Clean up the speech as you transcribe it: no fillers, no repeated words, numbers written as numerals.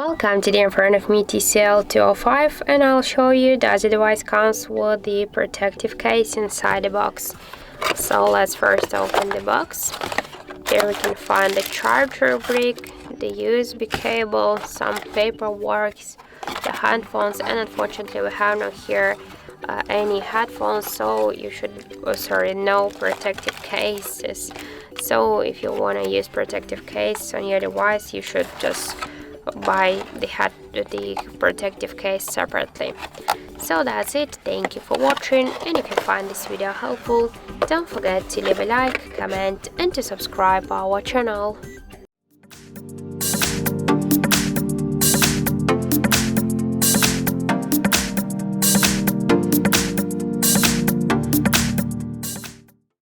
Welcome, today in front of me TCL 205 and I'll show you that the device comes with the protective case inside the box. So let's first open the box. Here we can find the charger brick, the USB cable, some paperwork, the headphones, and unfortunately we have not here any headphones, so you should no protective cases. So if you want to use protective case on your device, you should just buy the protective case separately. So that's it. Thank you for watching, and if you find this video helpful, don't forget to leave a like, comment and to subscribe our channel.